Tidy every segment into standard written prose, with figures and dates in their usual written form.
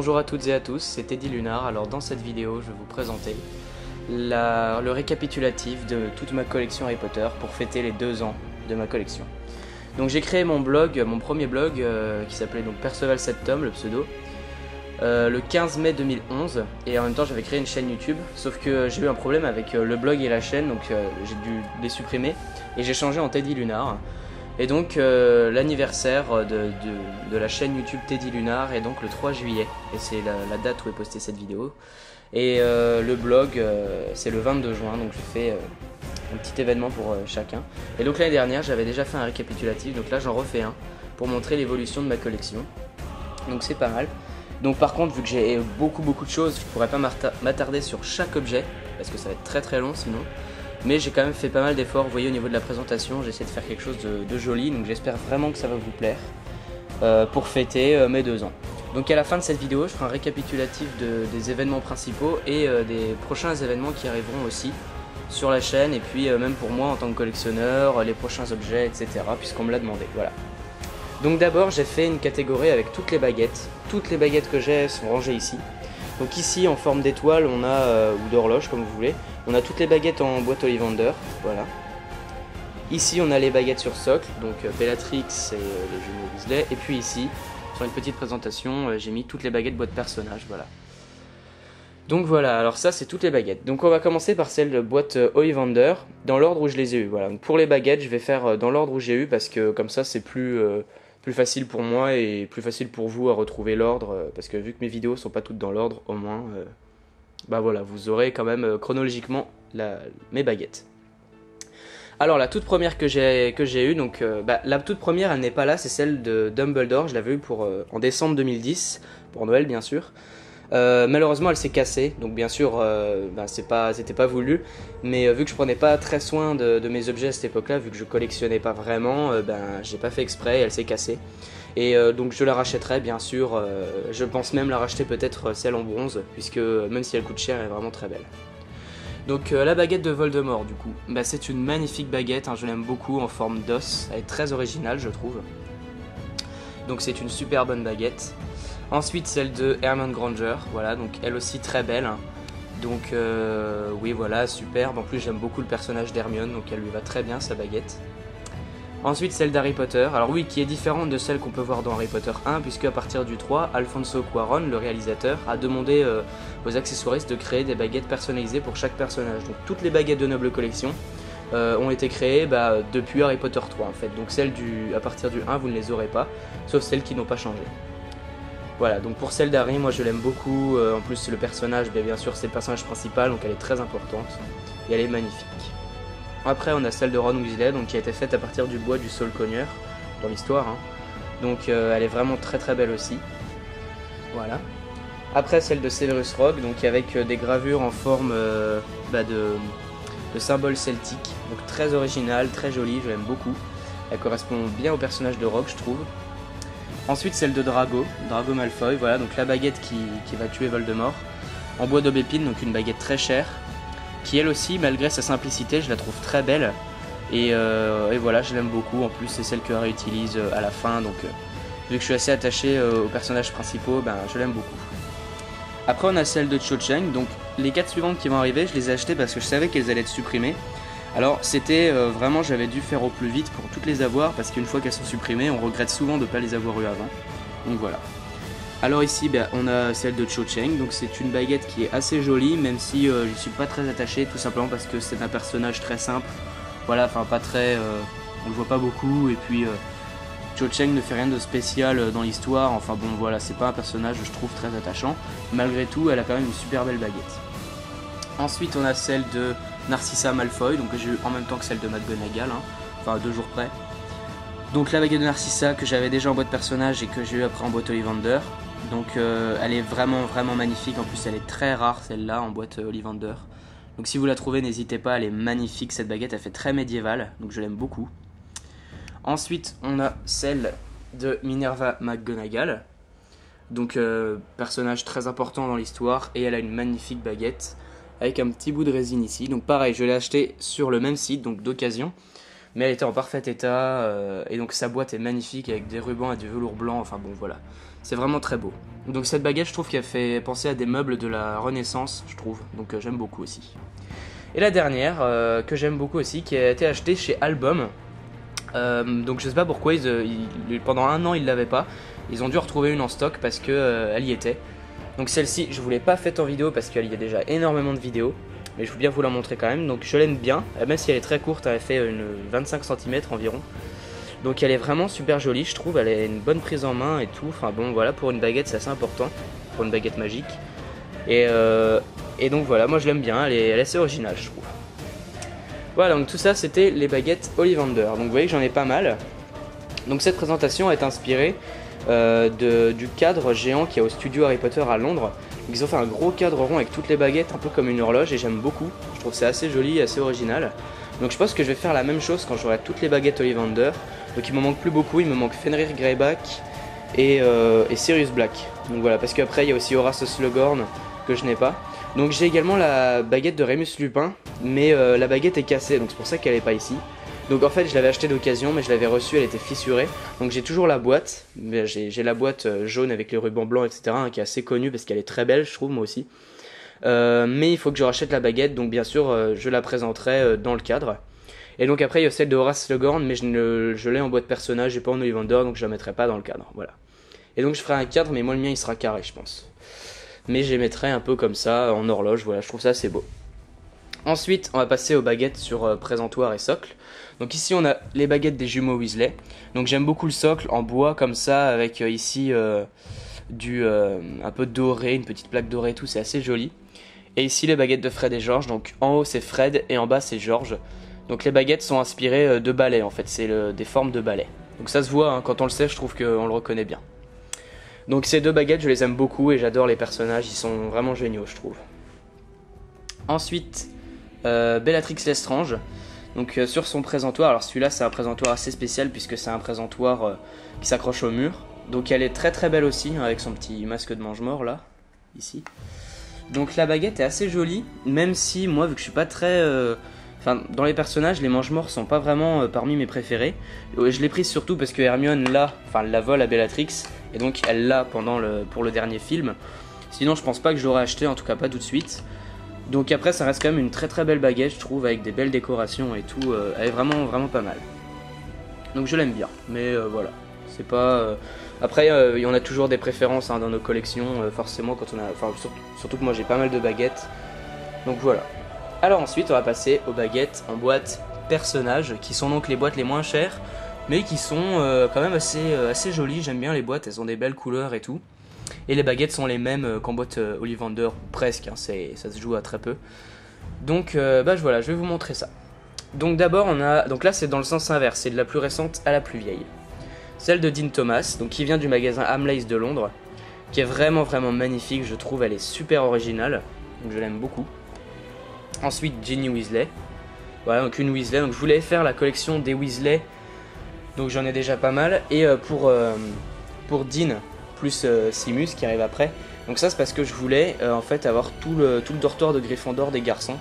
bonjour à toutes et à tous, c'est Teddy Lunar. Alors dans cette vidéo, je vais vous présenter le récapitulatif de toute ma collection Harry Potter pour fêter les 2 ans de ma collection. Donc j'ai créé mon blog, mon premier blog qui s'appelait donc Perceval Septum, le pseudo, le 15 mai 2011, et en même temps j'avais créé une chaîne YouTube, sauf que j'ai eu un problème avec le blog et la chaîne, donc j'ai dû les supprimer et j'ai changé en Teddy Lunar. Et donc l'anniversaire de la chaîne YouTube Teddy Lunar est donc le 3 juillet, et c'est la date où est postée cette vidéo. Et le blog c'est le 22 juin, donc je fais un petit événement pour chacun. Et donc l'année dernière j'avais déjà fait un récapitulatif, donc là j'en refais un pour montrer l'évolution de ma collection. Donc c'est pas mal. Donc par contre, vu que j'ai beaucoup de choses, je pourrais pas m'attarder sur chaque objet, parce que ça va être très long sinon. Mais j'ai quand même fait pas mal d'efforts, vous voyez au niveau de la présentation, j'ai essayé de faire quelque chose de joli, donc j'espère vraiment que ça va vous plaire pour fêter mes 2 ans. Donc à la fin de cette vidéo, je ferai un récapitulatif des événements principaux et des prochains événements qui arriveront aussi sur la chaîne, et puis même pour moi en tant que collectionneur, les prochains objets, etc. puisqu'on me l'a demandé, voilà. Donc d'abord j'ai fait une catégorie avec toutes les baguettes que j'ai sont rangées ici. Donc ici en forme d'étoile on a, ou d'horloge comme vous voulez, on a toutes les baguettes en boîte Ollivander, voilà. Ici on a les baguettes sur socle, donc Bellatrix et les jumeaux Weasley. Et puis ici, sur une petite présentation, j'ai mis toutes les baguettes boîte personnage, voilà. Donc voilà, alors ça c'est toutes les baguettes. Donc on va commencer par celle de boîte Ollivander, dans l'ordre où je les ai eues, voilà. Donc pour les baguettes je vais faire dans l'ordre où j'ai eu, parce que comme ça c'est plus facile pour moi et plus facile pour vous à retrouver l'ordre, parce que vu que mes vidéos sont pas toutes dans l'ordre, au moins bah voilà, vous aurez quand même chronologiquement mes baguettes. Alors la toute première que j'ai eue, donc la toute première elle n'est pas là, c'est celle de Dumbledore, je l'avais eue en décembre 2010, pour Noël bien sûr. Malheureusement elle s'est cassée, donc bien sûr c'était pas voulu, mais vu que je prenais pas très soin de mes objets à cette époque là, vu que je collectionnais pas vraiment, j'ai pas fait exprès, elle s'est cassée. Et donc je la rachèterai bien sûr, je pense même la racheter peut-être celle en bronze, puisque même si elle coûte cher elle est vraiment très belle. Donc la baguette de Voldemort du coup, c'est une magnifique baguette, hein, je l'aime beaucoup, en forme d'os, elle est très originale je trouve. Donc c'est une super bonne baguette. Ensuite celle de Hermione Granger, voilà, donc elle aussi très belle, hein. Donc oui voilà, superbe, en plus j'aime beaucoup le personnage d'Hermione, donc elle lui va très bien sa baguette. Ensuite celle d'Harry Potter, alors oui, qui est différente de celle qu'on peut voir dans Harry Potter 1, puisque à partir du 3, Alfonso Cuarón, le réalisateur, a demandé aux accessoiristes de créer des baguettes personnalisées pour chaque personnage. Donc toutes les baguettes de Noble Collection ont été créées depuis Harry Potter 3 en fait. Donc celles à partir du 1 vous ne les aurez pas, sauf celles qui n'ont pas changé. Voilà, donc pour celle d'Harry, moi je l'aime beaucoup, en plus le personnage, bien sûr c'est le personnage principal, donc elle est très importante, et elle est magnifique. Après on a celle de Ron Weasley, donc qui a été faite à partir du bois du Saule Cogneur, dans l'histoire, hein. Donc elle est vraiment très belle aussi. Voilà. Après celle de Severus Rogue, donc avec des gravures en forme de symboles celtiques, donc très originale, très jolie, je l'aime beaucoup. Elle correspond bien au personnage de Rogue je trouve. Ensuite celle de Drago Malfoy, voilà, donc la baguette qui va tuer Voldemort, en bois d'aubépine, donc une baguette très chère, qui elle aussi, malgré sa simplicité, je la trouve très belle, et voilà, je l'aime beaucoup, en plus c'est celle que Harry utilise à la fin, donc vu que je suis assez attaché aux personnages principaux, je l'aime beaucoup. Après on a celle de Cho Chang, donc les 4 suivantes qui vont arriver, je les ai achetées parce que je savais qu'elles allaient être supprimées. Alors c'était vraiment, j'avais dû faire au plus vite pour toutes les avoir, parce qu'une fois qu'elles sont supprimées, on regrette souvent de ne pas les avoir eues avant. Donc voilà. Alors ici on a celle de Cho Chang, donc c'est une baguette qui est assez jolie, même si je ne suis pas très attaché, tout simplement parce que c'est un personnage très simple. Voilà, enfin pas très... on le voit pas beaucoup, et puis Cho Chang ne fait rien de spécial dans l'histoire, enfin bon voilà, c'est pas un personnage je trouve très attachant. Malgré tout, elle a quand même une super belle baguette. Ensuite on a celle de Narcissa Malfoy, donc que j'ai eu en même temps que celle de McGonagall, hein, enfin 2 jours près. Donc la baguette de Narcissa que j'avais déjà en boîte personnage et que j'ai eu après en boîte Ollivander. Donc elle est vraiment magnifique, en plus elle est très rare celle-là en boîte Ollivander. Donc si vous la trouvez n'hésitez pas, elle est magnifique cette baguette, elle fait très médiévale, donc je l'aime beaucoup. Ensuite on a celle de Minerva McGonagall, donc personnage très important dans l'histoire, et elle a une magnifique baguette avec un petit bout de résine ici. Donc pareil, je l'ai acheté sur le même site, donc d'occasion, mais elle était en parfait état, et donc sa boîte est magnifique avec des rubans et du velours blanc, enfin bon voilà, c'est vraiment très beau. Donc cette baguette, je trouve qu'elle fait penser à des meubles de la Renaissance, je trouve, donc j'aime beaucoup aussi. Et la dernière, que j'aime beaucoup aussi, qui a été achetée chez Album, donc je sais pas pourquoi, pendant un an ils l'avaient pas, ils ont dû retrouver une en stock parce que elle y était. Donc celle-ci, je vous l'ai pas faite en vidéo parce qu'il y a déjà énormément de vidéos, mais je veux bien vous la montrer quand même. Donc je l'aime bien, même si elle est très courte, elle fait une 25 cm environ. Donc elle est vraiment super jolie, je trouve, elle a une bonne prise en main et tout. Enfin bon voilà, pour une baguette c'est assez important, pour une baguette magique. Et donc voilà, moi je l'aime bien, elle est assez originale je trouve. Voilà, donc tout ça c'était les baguettes Ollivander. Donc vous voyez que j'en ai pas mal. Donc cette présentation est inspirée du cadre géant qu'il y a au studio Harry Potter à Londres. Donc, ils ont fait un gros cadre rond avec toutes les baguettes, un peu comme une horloge, et j'aime beaucoup. Je trouve c'est assez joli, assez original. Donc je pense que je vais faire la même chose quand j'aurai toutes les baguettes Ollivander. Donc il me manque plus beaucoup, il me manque Fenrir Greyback et Sirius Black. Donc voilà, parce qu'après il y a aussi Horace Slughorn que je n'ai pas. Donc j'ai également la baguette de Rémus Lupin, mais la baguette est cassée, donc c'est pour ça qu'elle n'est pas ici. Donc en fait je l'avais achetée d'occasion, mais je l'avais reçue, elle était fissurée. Donc j'ai toujours la boîte, j'ai la boîte jaune avec les rubans blancs, etc. Hein, qui est assez connue parce qu'elle est très belle, je trouve, moi aussi. Mais il faut que je rachète la baguette, donc bien sûr je la présenterai dans le cadre. Et donc après il y a celle de Horace Slughorn, mais je l'ai en boîte personnage et pas en Ollivander, donc je la mettrai pas dans le cadre, voilà. Et donc je ferai un cadre, mais moi le mien il sera carré je pense. Mais je les mettrai un peu comme ça, en horloge, voilà, je trouve ça assez beau. Ensuite, on va passer aux baguettes sur présentoir et socle. Donc ici, on a les baguettes des jumeaux Weasley. Donc j'aime beaucoup le socle en bois comme ça, avec ici un peu doré, une petite plaque dorée et tout, c'est assez joli. Et ici, les baguettes de Fred et George. Donc en haut, c'est Fred et en bas, c'est George. Donc les baguettes sont inspirées de balais, en fait, c'est des formes de balais. Donc ça se voit, hein, quand on le sait, je trouve qu'on le reconnaît bien. Donc ces deux baguettes, je les aime beaucoup et j'adore les personnages, ils sont vraiment géniaux, je trouve. Ensuite, Bellatrix Lestrange. Donc sur son présentoir, alors celui-là c'est un présentoir assez spécial puisque c'est un présentoir qui s'accroche au mur. Donc elle est très très belle aussi, hein, avec son petit masque de mange-mort là, ici. Donc la baguette est assez jolie, même si moi vu que je suis pas très... Enfin, dans les personnages, les mange-morts sont pas vraiment parmi mes préférés. Je l'ai prise surtout parce que Hermione la vole à Bellatrix, et donc elle l'a pour le dernier film. Sinon, je pense pas que je l'aurais acheté, en tout cas pas tout de suite. Donc après, ça reste quand même une très très belle baguette, je trouve, avec des belles décorations et tout. Elle est vraiment vraiment pas mal. Donc je l'aime bien, mais voilà. C'est pas. Après, il y en a toujours des préférences hein, dans nos collections, forcément quand on a. Enfin, surtout que moi j'ai pas mal de baguettes. Donc voilà. Alors ensuite on va passer aux baguettes en boîte personnages, qui sont donc les boîtes les moins chères, mais qui sont quand même assez jolies, j'aime bien les boîtes, elles ont des belles couleurs et tout. Et les baguettes sont les mêmes qu'en boîte Ollivander, presque, hein, ça se joue à très peu. Donc voilà, je vais vous montrer ça. Donc d'abord on a, donc là c'est dans le sens inverse, c'est de la plus récente à la plus vieille. Celle de Dean Thomas, donc qui vient du magasin Hamleys de Londres, qui est vraiment vraiment magnifique, je trouve, elle est super originale, donc je l'aime beaucoup. Ensuite Ginny Weasley, voilà, donc une Weasley, donc je voulais faire la collection des Weasley, donc j'en ai déjà pas mal, et pour Dean plus Simus qui arrive après, donc ça c'est parce que je voulais en fait avoir tout le dortoir de Gryffondor des garçons,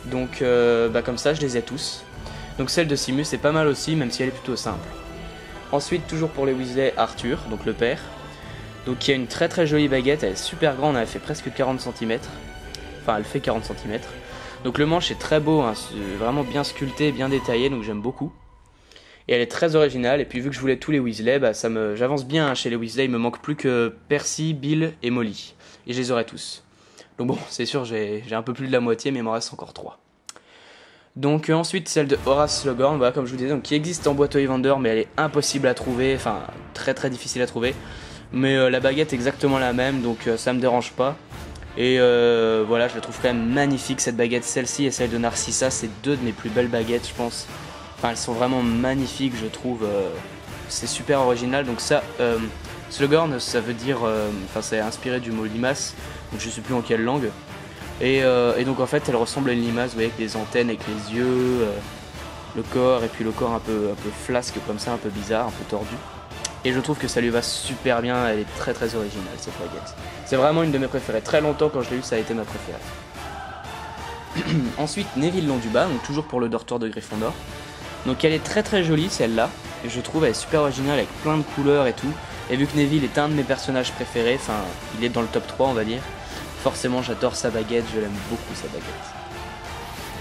donc comme ça je les ai tous. Donc celle de Simus est pas mal aussi, même si elle est plutôt simple. Ensuite toujours pour les Weasley, Arthur, donc le père, donc qui a une très très jolie baguette, elle est super grande, elle fait presque 40 cm, enfin elle fait 40 cm. Donc le manche est très beau, hein, vraiment bien sculpté, bien détaillé, donc j'aime beaucoup. Et elle est très originale, et puis vu que je voulais tous les Weasley, j'avance bien hein, chez les Weasley, il me manque plus que Percy, Bill et Molly. Et je les aurai tous. Donc bon, c'est sûr, j'ai un peu plus de la moitié, mais il m'en reste encore 3. Donc ensuite celle de Horace Slughorn, voilà, comme je vous disais, donc, qui existe en boîte Ollivander, mais elle est impossible à trouver, enfin très très difficile à trouver. Mais la baguette est exactement la même, donc ça me dérange pas. Et voilà, je la trouve quand même magnifique cette baguette, celle-ci et celle de Narcissa, c'est deux de mes plus belles baguettes je pense. Enfin elles sont vraiment magnifiques je trouve, c'est super original. Donc ça, Slughorn ça veut dire, enfin c'est inspiré du mot limace, donc je sais plus en quelle langue. Et donc en fait elle ressemble à une limace, vous voyez, avec des antennes, avec les yeux, le corps, et puis le corps un peu flasque comme ça, un peu bizarre, un peu tordu. Et je trouve que ça lui va super bien, elle est très très originale cette baguette. C'est vraiment une de mes préférées, très longtemps quand je l'ai eu ça a été ma préférée. Ensuite Neville Londubat, donc toujours pour le dortoir de Gryffondor. Donc elle est très jolie celle-là, et je trouve elle est super originale avec plein de couleurs et tout. Et vu que Neville est un de mes personnages préférés, enfin il est dans le top 3 on va dire, forcément j'adore sa baguette, je l'aime beaucoup sa baguette.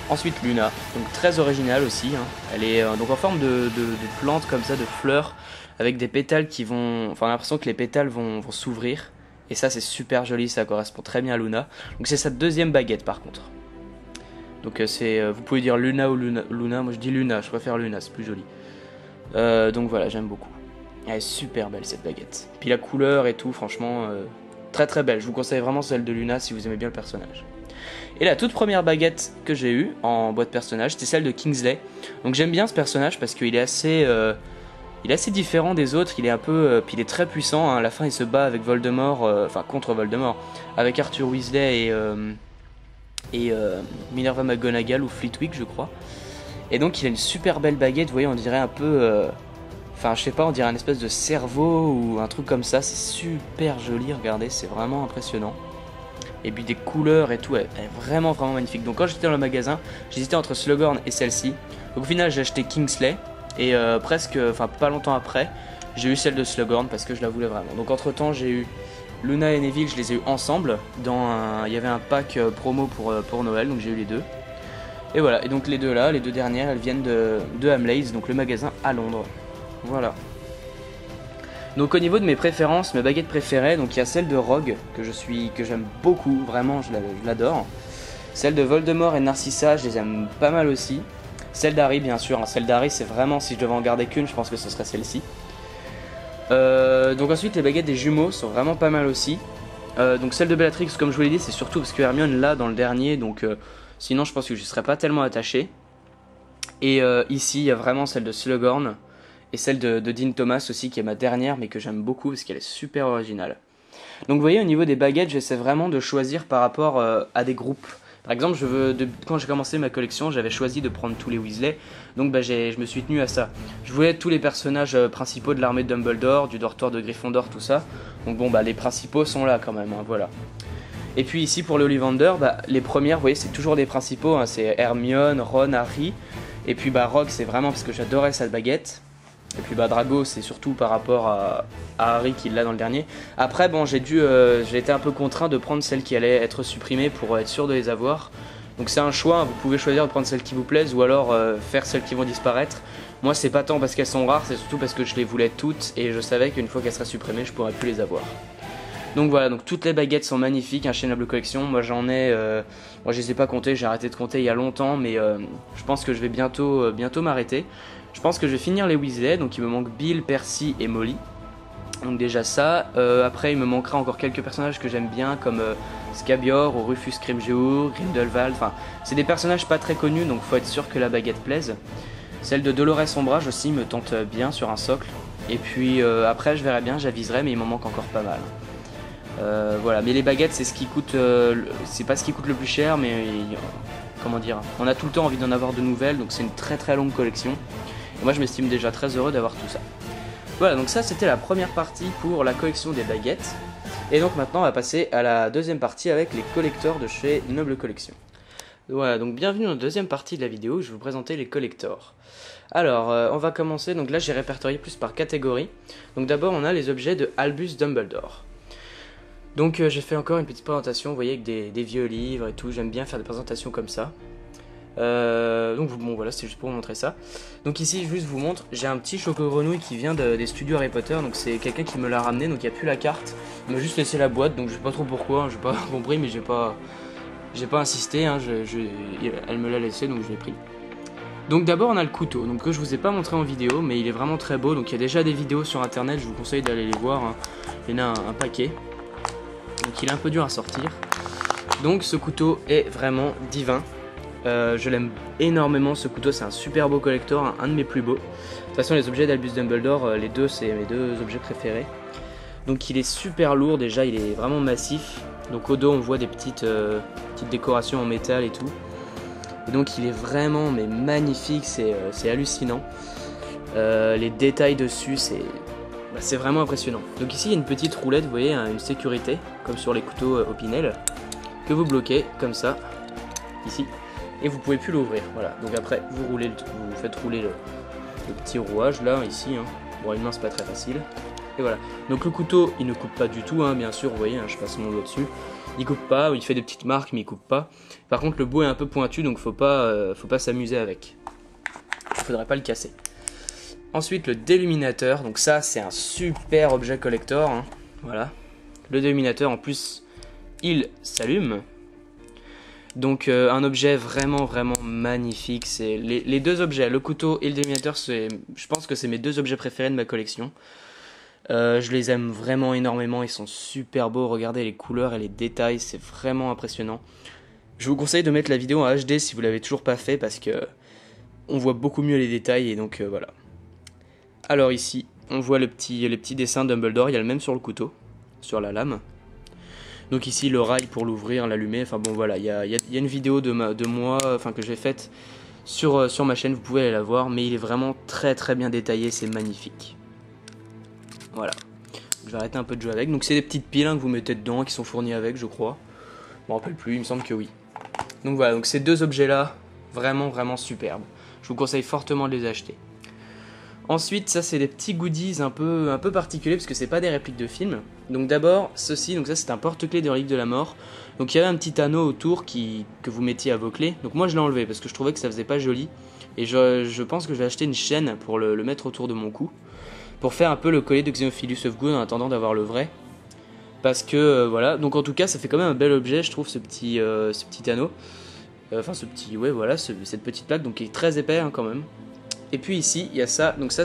Ensuite Luna, donc très originale aussi, hein. Elle est donc en forme de plante comme ça, de fleurs, avec des pétales qui vont... Enfin on a l'impression que les pétales vont s'ouvrir. Et ça c'est super joli, ça correspond très bien à Luna. Donc c'est sa deuxième baguette par contre. Donc vous pouvez dire Luna ou Luna, moi je dis Luna, je préfère Luna, c'est plus joli. Donc voilà, j'aime beaucoup. Elle est super belle cette baguette. Puis la couleur et tout, franchement, très belle. Je vous conseille vraiment celle de Luna si vous aimez bien le personnage. Et la toute première baguette que j'ai eue en boîte personnage, c'était celle de Kingsley. Donc j'aime bien ce personnage parce qu'il est assez différent des autres. Il est un peu, puis il est très puissant. Hein. À la fin, il se bat avec Voldemort, enfin contre Voldemort, avec Arthur Weasley et Minerva McGonagall ou Flitwick, je crois. Et donc il a une super belle baguette. Vous voyez, on dirait un peu, enfin je sais pas, on dirait un espèce de cerveau ou un truc comme ça. C'est super joli. Regardez, c'est vraiment impressionnant. Et puis des couleurs et tout, elle est vraiment magnifique. Donc quand j'étais dans le magasin, j'hésitais entre Slughorn et celle-ci. Donc au final j'ai acheté Kingsley. Et enfin pas longtemps après, j'ai eu celle de Slughorn parce que je la voulais vraiment. Donc entre temps j'ai eu Luna et Neville, je les ai eu ensemble. Il y avait un pack promo pour Noël, donc j'ai eu les deux. Et voilà, et donc les deux là, les deux dernières, elles viennent de Hamleys, donc le magasin à Londres. Voilà. Donc au niveau de mes préférences, mes baguettes préférées, donc il y a celle de Rogue que j'aime beaucoup, vraiment je l'adore. Celle de Voldemort et Narcissa, je les aime pas mal aussi. Celle d'Harry bien sûr, hein. Celle d'Harry c'est vraiment, si je devais en garder qu'une, je pense que ce serait celle-ci. Donc ensuite les baguettes des jumeaux sont vraiment pas mal aussi. Donc celle de Bellatrix, comme je vous l'ai dit, c'est surtout parce que Hermione l'a dans le dernier, donc sinon je pense que je ne serais pas tellement attaché. Et ici il y a vraiment celle de Slughorn. Et celle de Dean Thomas aussi qui est ma dernière mais que j'aime beaucoup parce qu'elle est super originale. Donc vous voyez au niveau des baguettes j'essaie vraiment de choisir par rapport à des groupes. Par exemple quand j'ai commencé ma collection j'avais choisi de prendre tous les Weasley. Donc je me suis tenu à ça. Je voulais tous les personnages principaux de l'armée de Dumbledore, du dortoir de Gryffondor, tout ça. Donc bon les principaux sont là quand même, hein, voilà. Et puis ici pour les Ollivander, les premières vous voyez c'est toujours des principaux, hein, c'est Hermione, Ron, Harry. Et puis Rogue c'est vraiment parce que j'adorais cette baguette. Et puis Drago c'est surtout par rapport à Harry qui l'a dans le dernier. Après bon j'ai été un peu contraint de prendre celles qui allaient être supprimées pour être sûr de les avoir. Donc c'est un choix, hein. Vous pouvez choisir de prendre celles qui vous plaisent ou alors faire celles qui vont disparaître. Moi c'est pas tant parce qu'elles sont rares, c'est surtout parce que je les voulais toutes et je savais qu'une fois qu'elles seraient supprimées je pourrais plus les avoir. Donc voilà, donc toutes les baguettes sont magnifiques, hein, chez Noble Collection. Moi j'en ai, moi je les ai pas comptées, j'ai arrêté de compter il y a longtemps, mais je pense que je vais bientôt m'arrêter. Je pense que je vais finir les Weasley, donc il me manque Bill, Percy et Molly. Donc déjà ça, après il me manquera encore quelques personnages que j'aime bien comme Scabior ou Rufus Scrimgeour, Grindelwald, enfin c'est des personnages pas très connus donc faut être sûr que la baguette plaise. Celle de Dolores Ombrage aussi me tente bien sur un socle. Et puis après je verrai bien, j'aviserai mais il m'en manque encore pas mal. Voilà, mais les baguettes c'est ce qui coûte, c'est pas ce qui coûte le plus cher mais comment dire, on a tout le temps envie d'en avoir de nouvelles donc c'est une très longue collection. Et moi je m'estime déjà très heureux d'avoir tout ça. Voilà, donc ça c'était la première partie pour la collection des baguettes. Et donc maintenant on va passer à la deuxième partie avec les collectors de chez Noble Collection. Voilà, donc bienvenue dans la deuxième partie de la vidéo où je vais vous présenter les collectors. Alors, on va commencer, donc là j'ai répertorié plus par catégorie. Donc d'abord on a les objets de Albus Dumbledore. Donc j'ai fait encore une petite présentation, vous voyez, avec des vieux livres et tout, j'aime bien faire des présentations comme ça. Donc bon voilà, c'est juste pour vous montrer ça. Donc ici juste vous montre, j'ai un petit choco-grenouille qui vient des studios Harry Potter. Donc c'est quelqu'un qui me l'a ramené, donc il n'y a plus la carte. Il m'a juste laissé la boîte, donc je sais pas trop pourquoi, hein, j'ai pas compris mais j'ai pas insisté, hein, elle me l'a laissé donc je l'ai pris. Donc d'abord on a le couteau, donc que je vous ai pas montré en vidéo mais il est vraiment très beau. Donc il y a déjà des vidéos sur internet, je vous conseille d'aller les voir, hein. Il y en a un paquet. Donc il est un peu dur à sortir. Donc ce couteau est vraiment divin. Je l'aime énormément ce couteau, c'est un super beau collector, un de mes plus beaux. De toute façon les objets d'Albus Dumbledore, les deux c'est mes deux objets préférés. Donc il est super lourd déjà, il est vraiment massif. Donc au dos on voit des petites décorations en métal et tout. Et donc il est vraiment magnifique, c'est hallucinant. Les détails dessus c'est vraiment impressionnant. Donc ici il y a une petite roulette, vous voyez, une sécurité, comme sur les couteaux Opinel, que vous bloquez comme ça, ici. et vous pouvez plus l'ouvrir. Voilà, donc après vous faites rouler le petit rouage là, ici. Hein. Bon, une main c'est pas très facile. Et voilà, donc le couteau il ne coupe pas du tout, hein, bien sûr, vous voyez, hein, je passe mon doigt dessus. Il coupe pas, il fait des petites marques mais il coupe pas. Par contre le bout est un peu pointu donc faut pas s'amuser avec. Il faudrait pas le casser. Ensuite le déluminateur, donc ça c'est un super objet collector, hein. Voilà. Le déluminateur en plus il s'allume. Donc un objet vraiment magnifique. C'est les deux objets, le couteau et le déluminateur, je pense que c'est mes deux objets préférés de ma collection. Je les aime vraiment énormément, ils sont super beaux, regardez les couleurs et les détails, c'est vraiment impressionnant. Je vous conseille de mettre la vidéo en HD si vous l'avez toujours pas fait parce que on voit beaucoup mieux les détails et donc voilà. Alors ici, on voit les petits dessins Dumbledore, il y a le même sur le couteau, sur la lame. Donc ici le rail pour l'ouvrir, l'allumer, enfin bon voilà, il y a une vidéo de moi que j'ai faite sur ma chaîne, vous pouvez aller la voir, mais il est vraiment très bien détaillé, c'est magnifique. Voilà, je vais arrêter un peu de jouer avec. Donc c'est des petites piles que vous mettez dedans, qui sont fournies avec, je crois. Je me rappelle plus, il me semble que oui. Donc voilà, donc ces deux objets là, vraiment superbes. Je vous conseille fortement de les acheter. Ensuite, ça c'est des petits goodies un peu particuliers parce que c'est pas des répliques de films. Donc d'abord, ceci, donc ça c'est un porte-clés de Reliques de la Mort. Donc il y avait un petit anneau autour que vous mettiez à vos clés. Donc moi je l'ai enlevé parce que je trouvais que ça faisait pas joli. Et je pense que je vais acheter une chaîne pour le mettre autour de mon cou. Pour faire un peu le collier de Xenophilus of Good en attendant d'avoir le vrai. Parce que voilà, donc en tout cas ça fait quand même un bel objet je trouve ce petit anneau. Enfin ce petit, ouais voilà, cette petite plaque donc qui est très épais hein, quand même. Et puis ici il y a ça, donc ça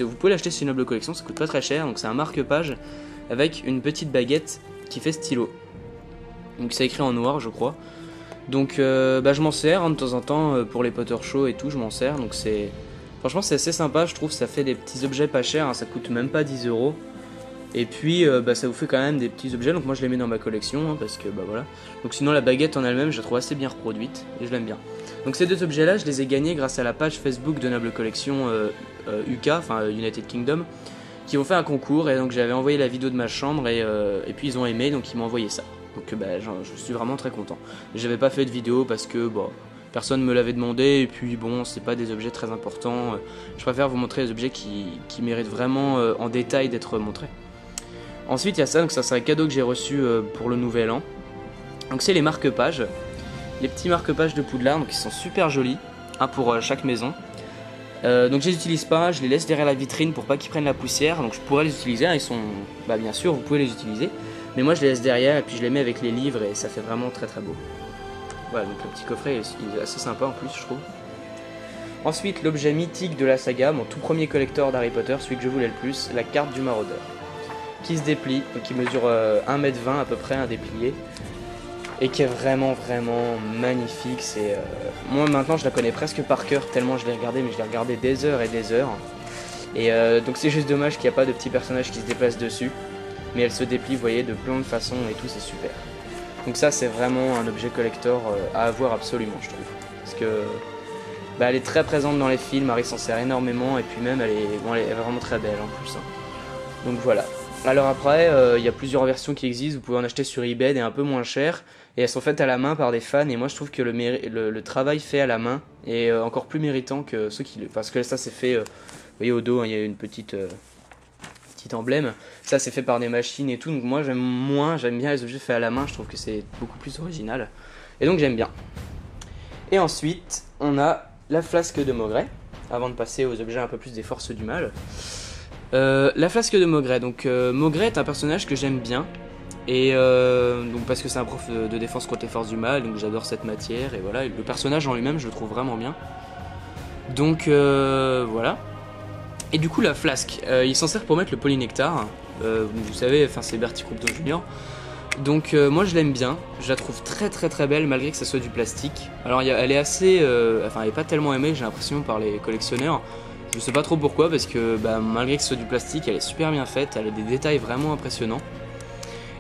vous pouvez l'acheter sur une noble collection, ça coûte pas très cher. Donc c'est un marque-page avec une petite baguette qui fait stylo. Donc c'est écrit en noir je crois. Donc je m'en sers hein, de temps en temps pour les Potter Show et tout, je m'en sers. Donc franchement c'est assez sympa je trouve, ça fait des petits objets pas chers, hein, ça coûte même pas 10 €. Et puis ça vous fait quand même des petits objets, donc moi je les mets dans ma collection hein, parce que voilà. Donc sinon la baguette en elle-même je la trouve assez bien reproduite et je l'aime bien. Donc ces deux objets là je les ai gagnés grâce à la page Facebook de Noble Collection UK, enfin United Kingdom, qui ont fait un concours et donc j'avais envoyé la vidéo de ma chambre et puis ils ont aimé donc ils m'ont envoyé ça. Donc je suis vraiment très content. J'avais pas fait de vidéo parce que personne me l'avait demandé et puis bon c'est pas des objets très importants. Je préfère vous montrer les objets qui méritent vraiment en détail d'être montrés. Ensuite il y a ça, donc ça c'est un cadeau que j'ai reçu pour le nouvel an. Donc c'est les marque-pages, les petits marque-pages de Poudlard, donc ils sont super jolis, un pour chaque maison. Donc je les utilise pas, je les laisse derrière la vitrine pour pas qu'ils prennent la poussière, donc je pourrais les utiliser, hein, ils sont, bien sûr vous pouvez les utiliser, mais moi je les laisse derrière et puis je les mets avec les livres et ça fait vraiment très beau. Voilà, donc le petit coffret il est assez sympa en plus je trouve. Ensuite l'objet mythique de la saga, mon tout premier collector d'Harry Potter, celui que je voulais le plus, la carte du maraudeur. Qui se déplie, donc qui mesure 1,20 m à peu près, un déplié. Et qui est vraiment magnifique. C'est moi maintenant je la connais presque par cœur tellement je l'ai regardé, mais je l'ai regardé des heures et des heures. Et donc c'est juste dommage qu'il n'y a pas de petits personnages qui se déplacent dessus. Mais elle se déplie, vous voyez, de plein de façons et tout, c'est super. Donc ça c'est vraiment un objet collector à avoir absolument je trouve. Parce que elle est très présente dans les films, Harry s'en sert énormément et puis même elle est vraiment très belle en plus. Hein. Donc voilà. Alors après, il y a plusieurs versions qui existent, vous pouvez en acheter sur eBay, des un peu moins chères, et elles sont faites à la main par des fans, et moi je trouve que le travail fait à la main est encore plus méritant que ceux qui... Parce que ça c'est fait, vous voyez au dos, hein, il y a une petite emblème, ça c'est fait par des machines et tout, donc moi j'aime bien les objets faits à la main, je trouve que c'est beaucoup plus original, et donc j'aime bien. Et ensuite, on a la flasque de Maugret, avant de passer aux objets un peu plus des forces du mal. La flasque de Maugret, donc Maugret est un personnage que j'aime bien et donc parce que c'est un prof de défense contre les forces du mal, donc j'adore cette matière et voilà, et le personnage en lui-même je le trouve vraiment bien. Donc voilà. Et du coup la flasque, il s'en sert pour mettre le polynectar, vous savez, enfin c'est Bertie Croupton Junior. Donc moi je l'aime bien, je la trouve très belle malgré que ça soit du plastique. Alors elle est assez, elle est pas tellement aimée j'ai l'impression par les collectionneurs. Je sais pas trop pourquoi parce que malgré que ce soit du plastique elle est super bien faite, elle a des détails vraiment impressionnants.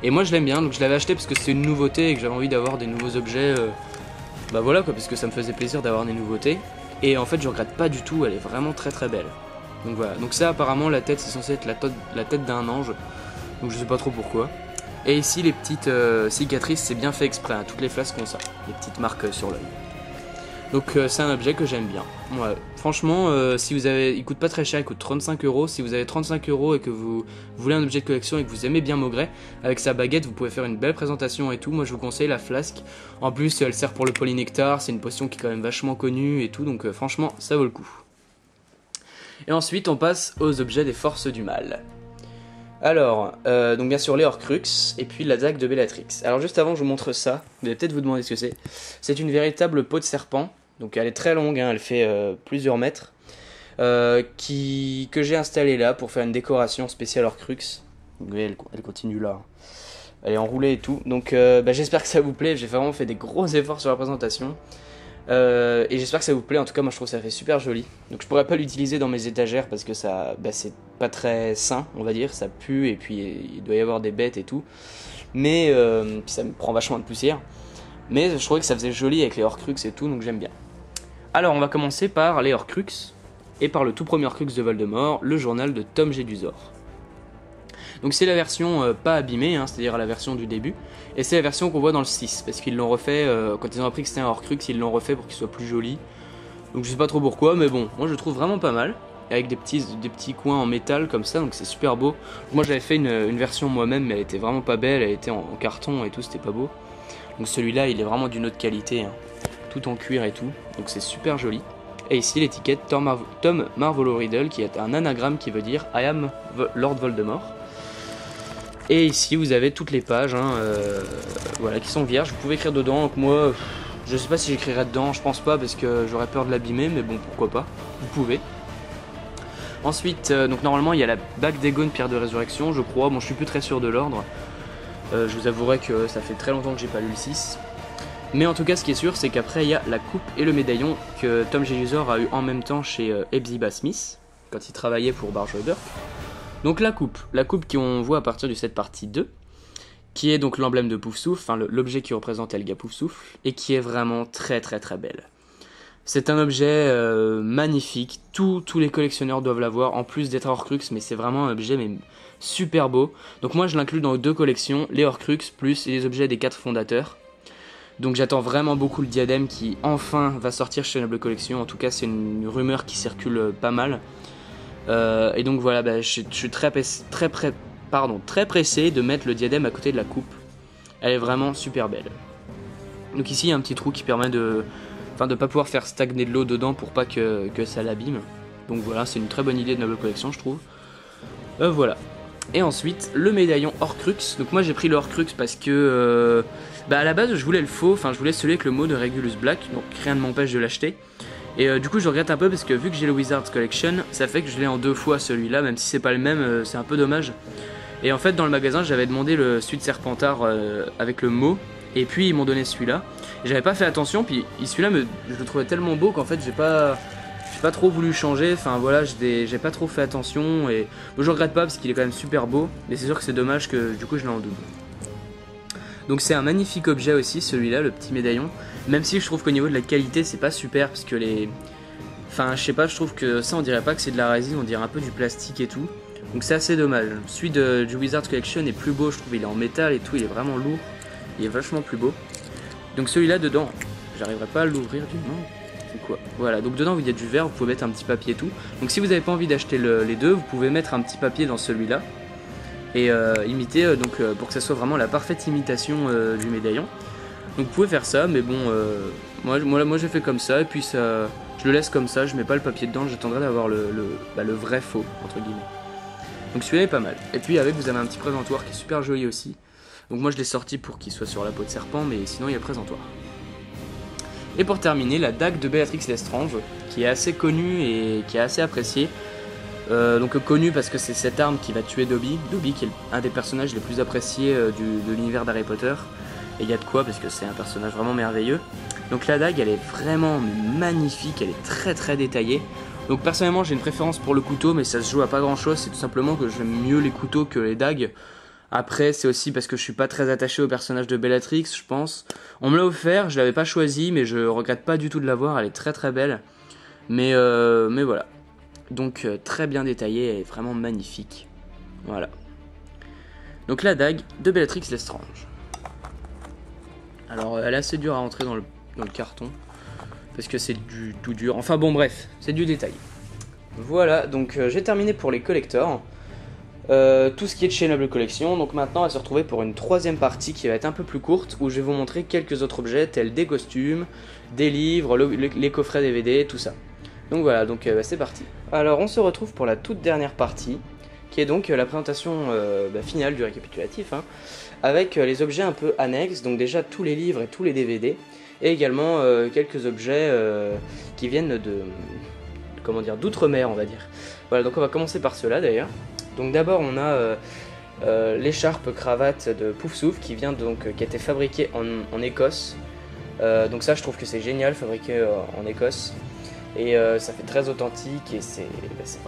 Et moi je l'aime bien, donc je l'avais acheté parce que c'est une nouveauté et que j'avais envie d'avoir des nouveaux objets. Voilà quoi, parce que ça me faisait plaisir d'avoir des nouveautés. Et en fait je regrette pas du tout, elle est vraiment très belle. Donc voilà, donc ça apparemment la tête c'est censé être la tête d'un ange. Donc je sais pas trop pourquoi. Et ici les petites cicatrices c'est bien fait exprès, hein. Toutes les flasques ont ça, les petites marques sur l'œil. Donc c'est un objet que j'aime bien. Ouais. Franchement, si vous avez, il coûte pas très cher, il coûte 35 €. Si vous avez 35 € et que vous voulez un objet de collection et que vous aimez bien Maugrey, avec sa baguette, vous pouvez faire une belle présentation et tout. Moi, je vous conseille la flasque. En plus, elle sert pour le polynectar. C'est une potion qui est quand même vachement connue et tout. Donc franchement, ça vaut le coup. Et ensuite, on passe aux objets des forces du mal. Alors, donc bien sûr les Horcruxes et puis la dague de Bellatrix. Alors juste avant, je vous montre ça. Vous allez peut-être vous demander ce que c'est. C'est une véritable peau de serpent. Donc elle est très longue, hein, elle fait plusieurs mètres. Que j'ai installée là pour faire une décoration spéciale Horcrux. Vous voyez, elle continue là. Elle est enroulée et tout. Donc j'espère que ça vous plaît. J'ai vraiment fait des gros efforts sur la présentation. Et j'espère que ça vous plaît. En tout cas, moi je trouve que ça fait super joli. Donc je pourrais pas l'utiliser dans mes étagères parce que ça, c'est pas très sain, on va dire. Ça pue et puis il doit y avoir des bêtes et tout. Mais puis ça me prend vachement de poussière. Mais je trouvais que ça faisait joli avec les Horcrux et tout, donc j'aime bien. Alors on va commencer par les Horcrux et par le tout premier Horcrux de Voldemort, le journal de Tom Jedusor. Donc c'est la version pas abîmée, hein, c'est-à-dire la version du début, et c'est la version qu'on voit dans le 6, parce qu'ils l'ont refait, quand ils ont appris que c'était un Horcrux, ils l'ont refait pour qu'il soit plus joli. Donc je sais pas trop pourquoi, mais bon, moi je le trouve vraiment pas mal, avec des petits coins en métal comme ça, donc c'est super beau. Moi j'avais fait une version moi-même, mais elle était vraiment pas belle, elle était en carton et tout, c'était pas beau. Donc celui-là il est vraiment d'une autre qualité, hein, tout en cuir et tout, donc c'est super joli. Et ici l'étiquette Tom Marvolo Riddle, qui est un anagramme qui veut dire I am Lord Voldemort. Et ici vous avez toutes les pages, hein, voilà, qui sont vierges. Vous pouvez écrire dedans. Donc moi, je sais pas si j'écrirai dedans, je pense pas parce que j'aurais peur de l'abîmer, mais bon, pourquoi pas. Vous pouvez. Ensuite, donc normalement il y a la bague d'Aegon, pierre de résurrection, je crois. Bon, je suis plus très sûr de l'ordre. Je vous avouerai que ça fait très longtemps que j'ai pas lu le 6. Mais en tout cas, ce qui est sûr, c'est qu'après il y a la coupe et le médaillon que Tom Jedusor a eu en même temps chez Hepzibah Smith quand il travaillait pour Barge Burke. Donc la coupe qu'on voit à partir du set partie 2, qui est donc l'emblème de Poufsouffle, enfin l'objet qui représente Helga Poufsouffle, et qui est vraiment très très très belle. C'est un objet magnifique, tous les collectionneurs doivent l'avoir, en plus d'être Horcrux, mais c'est vraiment un objet mais super beau. Donc moi je l'inclus dans 2 collections, les Horcrux plus les objets des 4 fondateurs. Donc j'attends vraiment beaucoup le diadème qui enfin va sortir chez Noble Collection, en tout cas c'est une rumeur qui circule pas mal. Et donc voilà, je suis très pressé de mettre le diadème à côté de la coupe. Elle est vraiment super belle. Donc ici il y a un petit trou qui permet de pas pouvoir faire stagner de l'eau dedans pour pas que ça l'abîme. Donc voilà, c'est une très bonne idée de Noble Collection, je trouve. Voilà. Et ensuite le médaillon Horcrux. Donc moi j'ai pris le Horcrux parce que à la base je voulais le faux, enfin je voulais celui avec le mot de Regulus Black, donc rien ne m'empêche de l'acheter. Et du coup je regrette un peu parce que vu que j'ai le Wizard's Collection, ça fait que je l'ai en 2 fois celui-là, même si c'est pas le même, c'est un peu dommage. Et en fait dans le magasin j'avais demandé le Suite Serpentard avec le mot, et puis ils m'ont donné celui-là. J'avais pas fait attention, puis celui-là je le trouvais tellement beau qu'en fait j'ai pas trop voulu changer, enfin voilà, j'ai pas trop fait attention, et bon, je regrette pas parce qu'il est quand même super beau, mais c'est sûr que c'est dommage que du coup je l'ai en double. Donc c'est un magnifique objet aussi celui-là, le petit médaillon, même si je trouve qu'au niveau de la qualité c'est pas super, parce que enfin je sais pas, je trouve que ça on dirait pas que c'est de la résine, on dirait un peu du plastique et tout, donc c'est assez dommage. Celui du Wizard's Collection est plus beau, je trouve, il est en métal et tout, il est vraiment lourd, il est vachement plus beau. Donc celui-là dedans, j'arriverai pas à l'ouvrir du nom. Quoi. Voilà, donc dedans il y a du verre, vous pouvez mettre un petit papier et tout. Donc si vous n'avez pas envie d'acheter les deux, vous pouvez mettre un petit papier dans celui-là et imiter, pour que ça soit vraiment la parfaite imitation du médaillon. Donc vous pouvez faire ça, mais bon, moi j'ai fait comme ça, et puis ça, je le laisse comme ça, je mets pas le papier dedans, j'attendrai d'avoir le vrai faux, entre guillemets. Donc celui-là est pas mal. Et puis avec, vous avez un petit présentoir qui est super joli aussi. Donc moi je l'ai sorti pour qu'il soit sur la peau de serpent, mais sinon il y a le présentoir. Et pour terminer, la dague de Bellatrix Lestrange, qui est assez connue et qui est assez appréciée. Donc connue parce que c'est cette arme qui va tuer Dobby. Dobby qui est un des personnages les plus appréciés de l'univers d'Harry Potter. Et il y a de quoi, parce que c'est un personnage vraiment merveilleux. Donc la dague, elle est vraiment magnifique, elle est très très détaillée. Donc personnellement j'ai une préférence pour le couteau, mais ça se joue à pas grand chose, c'est tout simplement que j'aime mieux les couteaux que les dagues. Après, c'est aussi parce que je suis pas très attaché au personnage de Bellatrix, je pense. On me l'a offert, je l'avais pas choisi, mais je regrette pas du tout de l'avoir, elle est très très belle. Mais voilà. Donc très bien détaillée, elle est vraiment magnifique. Voilà. Donc la dague de Bellatrix Lestrange. Alors elle est assez dure à rentrer dans le carton. parce que c'est du tout dur. Enfin bon bref, c'est du détail. Voilà, donc j'ai terminé pour les collectors. Tout ce qui est de chez Noble Collection. Donc maintenant on va se retrouver pour une troisième partie qui va être un peu plus courte, où je vais vous montrer quelques autres objets tels des costumes, des livres, les coffrets DVD, tout ça. Donc voilà, donc c'est parti. Alors on se retrouve pour la toute dernière partie, qui est donc la présentation finale du récapitulatif, hein, avec les objets un peu annexes, donc déjà tous les livres et tous les DVD, et également quelques objets qui viennent d'outre-mer, on va dire. Voilà, donc on va commencer par cela d'ailleurs. Donc d'abord on a l'écharpe cravate de Poufsouffle qui vient qui a été fabriquée en Écosse. Donc ça je trouve que c'est génial, fabriqué en Écosse. Et ça fait très authentique et c'est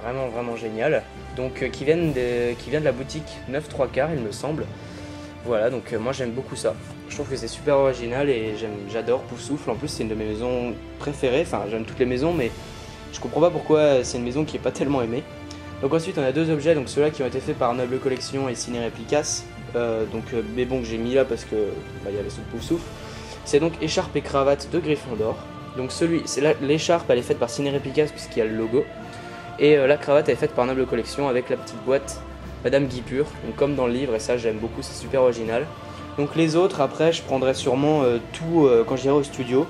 vraiment génial. Donc qui vient de la boutique 9 3 quarts il me semble. Voilà, donc moi j'aime beaucoup ça. Je trouve que c'est super original et j'adore Poufsouffle. En plus c'est une de mes maisons préférées, enfin j'aime toutes les maisons mais je comprends pas pourquoi c'est une maison qui est pas tellement aimée. Donc ensuite on a deux objets, donc ceux-là qui ont été faits par Noble Collection et Ciné Réplicas, mais bon que j'ai mis là parce que il y avait ceux de Poufsouffle. C'est donc écharpe et cravate de Gryffondor. Donc l'écharpe elle est faite par Ciné Réplicas puisqu'il y a le logo, et la cravate elle est faite par Noble Collection avec la petite boîte Madame Guipure, donc comme dans le livre, et ça j'aime beaucoup, c'est super original. Donc les autres après je prendrai sûrement tout quand j'irai au studio.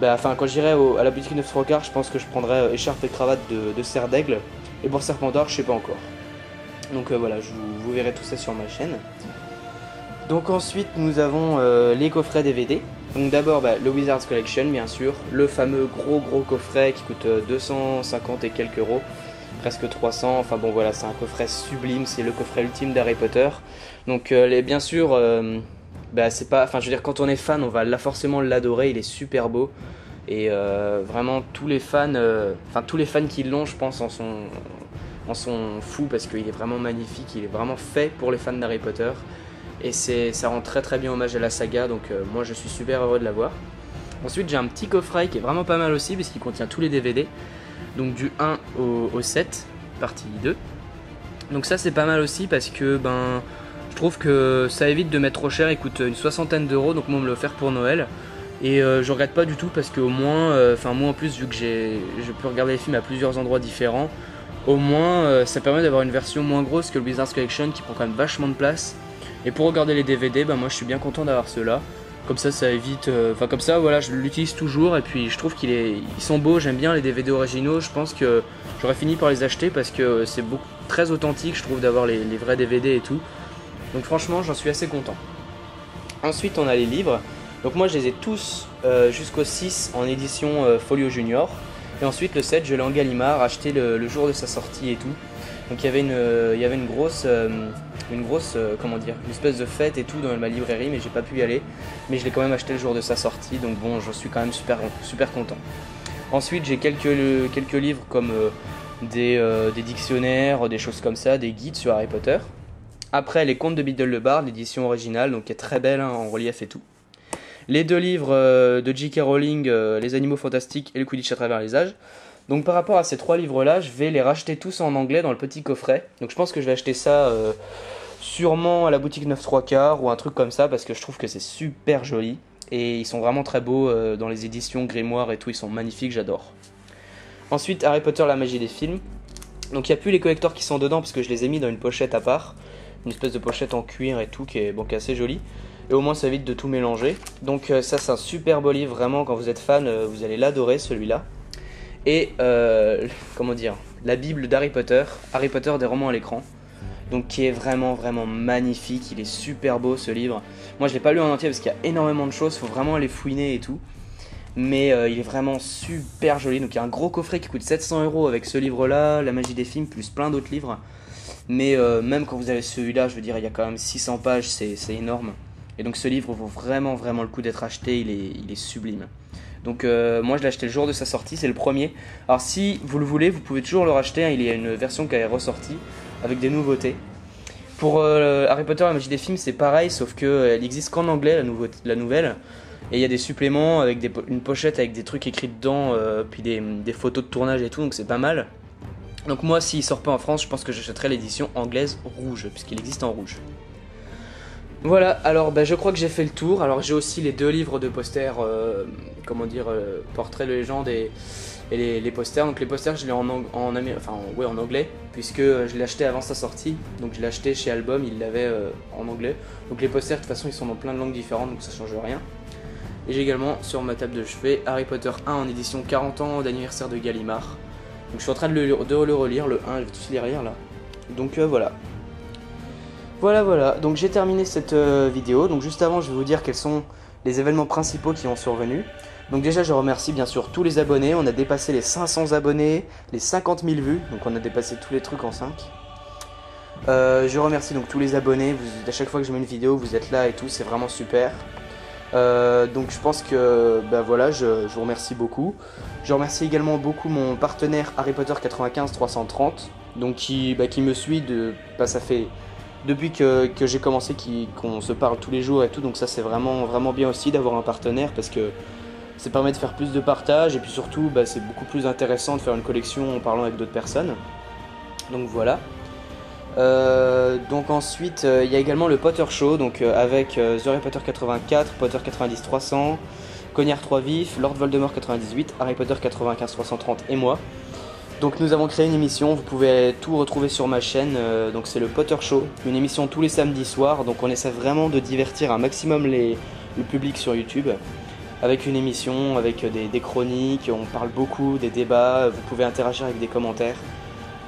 Enfin quand j'irai à la boutique 9 3 quarts, je pense que je prendrai écharpe et cravate de Serre d'Aigle. Et pour Serpentard, je sais pas encore. Donc voilà, vous verrez tout ça sur ma chaîne. Donc ensuite, nous avons les coffrets DVD. Donc d'abord, le Wizards Collection, bien sûr. Le fameux gros coffret qui coûte 250 et quelques euros. Presque 300. Enfin bon, voilà, c'est un coffret sublime. C'est le coffret ultime d'Harry Potter. Donc bien sûr, c'est pas... Enfin, je veux dire, quand on est fan, on va forcément l'adorer. Il est super beau. Et vraiment tous les fans qui l'ont, je pense, en sont fous parce qu'il est vraiment magnifique, il est vraiment fait pour les fans d'Harry Potter et ça rend très bien hommage à la saga, donc moi je suis super heureux de l'avoir. Ensuite j'ai un petit coffret qui est vraiment pas mal aussi parce qu'il contient tous les DVD, donc du 1 au 7, partie 2. Donc ça c'est pas mal aussi parce que je trouve que ça évite de mettre trop cher, il coûte une soixantaine d'euros, donc moi on me l'a offert pour Noël. Et je regrette pas du tout parce qu'au moins, moi en plus vu que je peux regarder les films à plusieurs endroits différents, au moins ça permet d'avoir une version moins grosse que le Wizards Collection qui prend quand même vachement de place. Et pour regarder les DVD, moi je suis bien content d'avoir ceux-là. Comme ça évite, comme ça voilà, je l'utilise toujours et puis je trouve ils sont beaux, j'aime bien les DVD originaux. Je pense que j'aurais fini par les acheter parce que c'est très authentique, je trouve, d'avoir les vrais DVD et tout. Donc franchement j'en suis assez content. Ensuite on a les livres. Donc moi je les ai tous jusqu'au 6 en édition Folio Junior. Et ensuite le 7 je l'ai en Gallimard, acheté le jour de sa sortie et tout. Donc il y avait une grosse une espèce de fête et tout dans ma librairie, mais j'ai pas pu y aller. Mais je l'ai quand même acheté le jour de sa sortie, donc bon, j'en suis quand même super content. Ensuite j'ai quelques livres comme des dictionnaires, des choses comme ça, des guides sur Harry Potter. Après les contes de Biddle le Bard, l'édition originale, donc qui est très belle en relief et tout. Les deux livres de J.K. Rowling, Les Animaux Fantastiques et Le Quidditch à travers les âges. Donc par rapport à ces trois livres-là, je vais les racheter tous en anglais dans le petit coffret. Donc je pense que je vais acheter ça sûrement à la boutique 9 3 quarts ou un truc comme ça parce que je trouve que c'est super joli. Et ils sont vraiment très beaux dans les éditions Grimoire et tout, ils sont magnifiques, j'adore. Ensuite, Harry Potter, la magie des films. Donc il n'y a plus les collectors qui sont dedans parce que je les ai mis dans une pochette à part. Une espèce de pochette en cuir et tout qui est assez jolie. Et au moins ça évite de tout mélanger. Donc ça c'est un super beau livre, vraiment quand vous êtes fan vous allez l'adorer celui-là. Et la Bible d'Harry Potter, Harry Potter des romans à l'écran. Donc qui est vraiment magnifique, il est super beau ce livre. Moi je l'ai pas lu en entier parce qu'il y a énormément de choses, faut vraiment aller fouiner et tout. Mais il est vraiment super joli, donc il y a un gros coffret qui coûte 700 € avec ce livre-là, La magie des films, plus plein d'autres livres. Mais même quand vous avez celui-là, je veux dire, il y a quand même 600 pages, c'est énorme. Et donc ce livre vaut vraiment le coup d'être acheté, il est sublime. Donc moi je l'ai acheté le jour de sa sortie, c'est le premier. Alors si vous le voulez, vous pouvez toujours le racheter, hein, il y a une version qui est ressortie avec des nouveautés. Pour Harry Potter, la magie des films, c'est pareil, sauf qu'elle existe qu'en anglais, la nouvelle. Et il y a des suppléments avec une pochette avec des trucs écrits dedans, puis des photos de tournage et tout, donc c'est pas mal. Donc moi, s'il sort pas en France, je pense que j'achèterai l'édition anglaise rouge, puisqu'il existe en rouge. Voilà, alors je crois que j'ai fait le tour. Alors j'ai aussi les deux livres de posters comment dire, portraits de légende et les posters. Donc les posters je l'ai en anglais, puisque je l'ai acheté avant sa sortie, donc je l'ai acheté chez Album, il l'avait en anglais. Donc les posters de toute façon ils sont dans plein de langues différentes, donc ça change rien. Et j'ai également sur ma table de chevet Harry Potter 1 en édition 40 ans d'anniversaire de Gallimard. Donc je suis en train de le relire, le 1, je vais tous les relire là. Donc voilà. Voilà, donc j'ai terminé cette vidéo. Donc juste avant, je vais vous dire quels sont les événements principaux qui ont survenu. Donc déjà, je remercie bien sûr tous les abonnés. On a dépassé les 500 abonnés, les 50 000 vues. Donc on a dépassé tous les trucs en 5. Je remercie donc tous les abonnés. À chaque fois que je mets une vidéo, vous êtes là et tout, c'est vraiment super. Donc je pense que voilà, je vous remercie beaucoup. Je remercie également beaucoup mon partenaire Harry Potter 95 330, donc qui me suit ça fait depuis que j'ai commencé qu'on se parle tous les jours et tout, donc ça c'est vraiment bien aussi d'avoir un partenaire, parce que ça permet de faire plus de partage, et puis surtout c'est beaucoup plus intéressant de faire une collection en parlant avec d'autres personnes. Donc voilà. Donc ensuite il y a également le Potter Show, donc avec The Harry Potter 84, Potter 90 300, Cognard 3 vifs, Lord Voldemort 98, Harry Potter 95 330 et moi. Donc nous avons créé une émission, vous pouvez tout retrouver sur ma chaîne, donc c'est le Potter Show, une émission tous les samedis soirs, donc on essaie vraiment de divertir un maximum le public sur YouTube, avec une émission, avec des chroniques, on parle beaucoup, des débats, vous pouvez interagir avec des commentaires.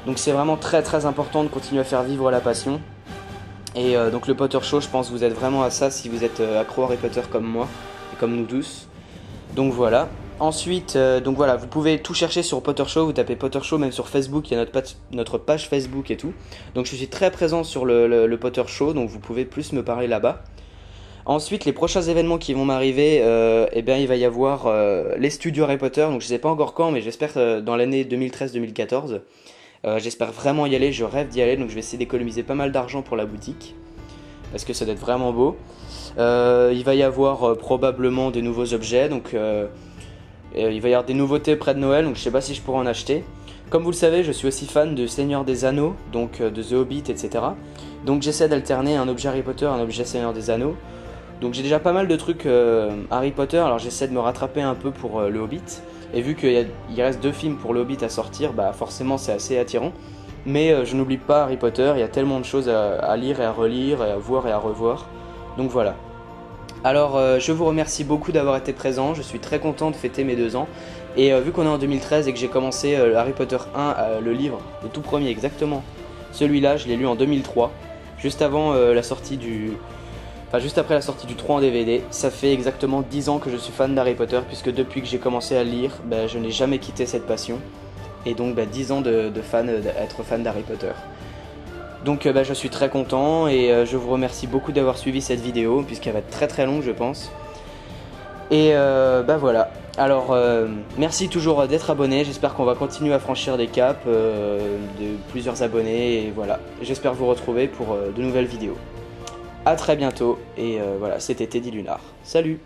Donc c'est vraiment très important de continuer à faire vivre la passion. Et donc le Potter Show, je pense que vous êtes vraiment à ça si vous êtes accro à Harry Potter comme moi, et comme nous tous. Donc voilà. Ensuite, donc voilà, vous pouvez tout chercher sur Potter Show, vous tapez Potter Show, même sur Facebook, il y a notre page Facebook et tout. Donc je suis très présent sur le Potter Show, donc vous pouvez plus me parler là-bas. Ensuite, les prochains événements qui vont m'arriver, il va y avoir les studios Harry Potter, donc je sais pas encore quand, mais j'espère dans l'année 2013-2014. J'espère vraiment y aller, je rêve d'y aller, donc je vais essayer d'économiser pas mal d'argent pour la boutique, parce que ça doit être vraiment beau. Il va y avoir probablement de nouveaux objets, donc il va y avoir des nouveautés près de Noël, donc je sais pas si je pourrai en acheter. Comme vous le savez, je suis aussi fan de Seigneur des Anneaux, donc de The Hobbit, etc. Donc j'essaie d'alterner un objet Harry Potter, un objet Seigneur des Anneaux. Donc j'ai déjà pas mal de trucs Harry Potter, alors j'essaie de me rattraper un peu pour le Hobbit. Et vu qu'il reste 2 films pour le Hobbit à sortir, forcément c'est assez attirant. Mais je n'oublie pas Harry Potter, il y a tellement de choses à lire et à relire, et à voir et à revoir. Donc voilà. Alors je vous remercie beaucoup d'avoir été présent, je suis très content de fêter mes 2 ans. Et vu qu'on est en 2013 et que j'ai commencé Harry Potter 1, le livre, le tout premier exactement, celui-là je l'ai lu en 2003, juste avant la sortie juste après la sortie du 3 en DVD. Ça fait exactement 10 ans que je suis fan d'Harry Potter, puisque depuis que j'ai commencé à lire, je n'ai jamais quitté cette passion. Et donc 10 ans d'être fan d'Harry Potter. Donc je suis très content, et je vous remercie beaucoup d'avoir suivi cette vidéo, puisqu'elle va être très longue je pense. Et voilà. Alors merci toujours d'être abonné, j'espère qu'on va continuer à franchir des caps de plusieurs abonnés, et voilà. J'espère vous retrouver pour de nouvelles vidéos. A très bientôt, et voilà, c'était Teddy Lunar. Salut!